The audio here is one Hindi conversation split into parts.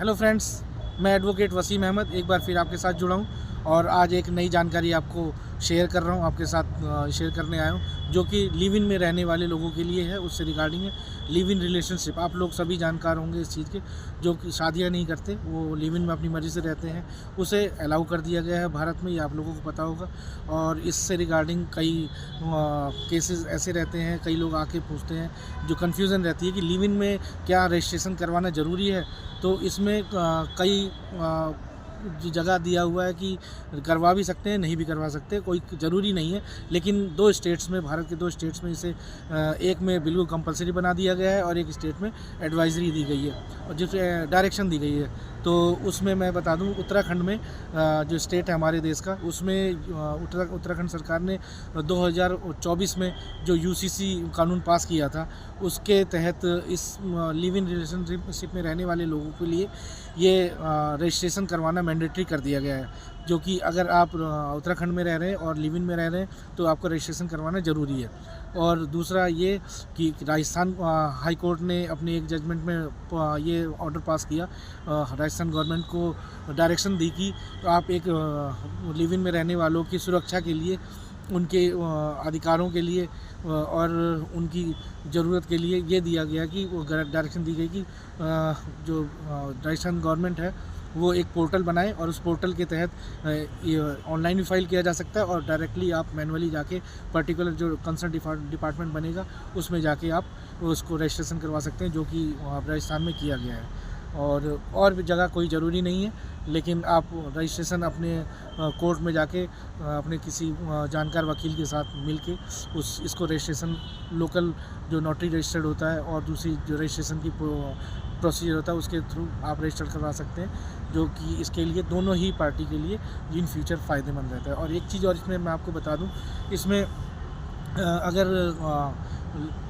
हेलो फ्रेंड्स, मैं एडवोकेट वसीम अहमद एक बार फिर आपके साथ जुड़ा हूँ और आज एक नई जानकारी आपको शेयर कर रहा हूँ, आपके साथ शेयर करने आया हूँ, जो कि लिव इन में रहने वाले लोगों के लिए है। उससे रिगार्डिंग है लिव इन रिलेशनशिप। आप लोग सभी जानकार होंगे इस चीज़ के, जो कि शादियाँ नहीं करते, वो लिव इन में अपनी मर्ज़ी से रहते हैं, उसे अलाउ कर दिया गया है भारत में, ये आप लोगों को पता होगा। और इससे रिगार्डिंग कई केसेस ऐसे रहते हैं, कई लोग आके पूछते हैं, जो कन्फ्यूज़न रहती है कि लिव इन में क्या रजिस्ट्रेशन करवाना ज़रूरी है। तो इसमें कई जगह दिया हुआ है कि करवा भी सकते हैं, नहीं भी करवा सकते, कोई ज़रूरी नहीं है। लेकिन दो स्टेट्स में, भारत के दो स्टेट्स में इसे एक में बिल्कुल कंपलसरी बना दिया गया है और एक स्टेट में एडवाइजरी दी गई है और जिसमें डायरेक्शन दी गई है। तो उसमें मैं बता दूं, उत्तराखंड में जो स्टेट है हमारे देश का, उसमें उत्तराखंड सरकार ने 2024 में जो यूसीसी कानून पास किया था, उसके तहत इस लिव इन रिलेशनशिप में रहने वाले लोगों के लिए ये रजिस्ट्रेशन करवाना मैंडेटरी कर दिया गया है। जो कि अगर आप उत्तराखंड में रह रहे हैं और लिव इन में रह रहे हैं तो आपको रजिस्ट्रेशन करवाना ज़रूरी है। और दूसरा ये कि राजस्थान हाई कोर्ट ने अपने एक जजमेंट में ये ऑर्डर पास किया, राजस्थान गवर्नमेंट को डायरेक्शन दी कि आप एक लिव इन में रहने वालों की सुरक्षा के लिए, उनके अधिकारों के लिए और उनकी ज़रूरत के लिए ये दिया गया कि वो डायरेक्शन दी गई कि जो राजस्थान गवर्नमेंट है वो एक पोर्टल बनाए और उस पोर्टल के तहत ऑनलाइन भी फाइल किया जा सकता है और डायरेक्टली आप मैनुअली जाके पर्टिकुलर जो कंसर्न डिपार्टमेंट बनेगा उसमें जाके आप उसको रजिस्ट्रेशन करवा सकते हैं, जो कि राजस्थान में किया गया है। और भी जगह कोई ज़रूरी नहीं है, लेकिन आप रजिस्ट्रेशन अपने कोर्ट में जाके अपने किसी जानकार वकील के साथ मिलके इसको रजिस्ट्रेशन लोकल जो नोटरी रजिस्टर्ड होता है और दूसरी जो रजिस्ट्रेशन की प्रोसीजर होता है उसके थ्रू आप रजिस्टर करवा सकते हैं, जो कि इसके लिए दोनों ही पार्टी के लिए इन फ्यूचर फ़ायदेमंद रहता है। और एक चीज़ और इसमें मैं आपको बता दूं, इसमें अगर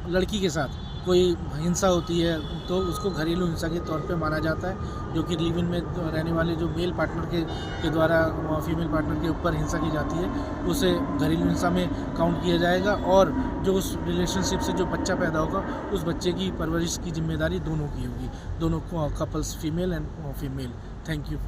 लड़की के साथ कोई हिंसा होती है तो उसको घरेलू हिंसा के तौर पे माना जाता है, जो कि लिव इन में रहने वाले जो मेल पार्टनर के द्वारा फीमेल पार्टनर के ऊपर हिंसा की जाती है, उसे घरेलू हिंसा में काउंट किया जाएगा। और जो उस रिलेशनशिप से जो बच्चा पैदा होगा, उस बच्चे की परवरिश की जिम्मेदारी दोनों की होगी, दोनों couples, female and female. Thank you.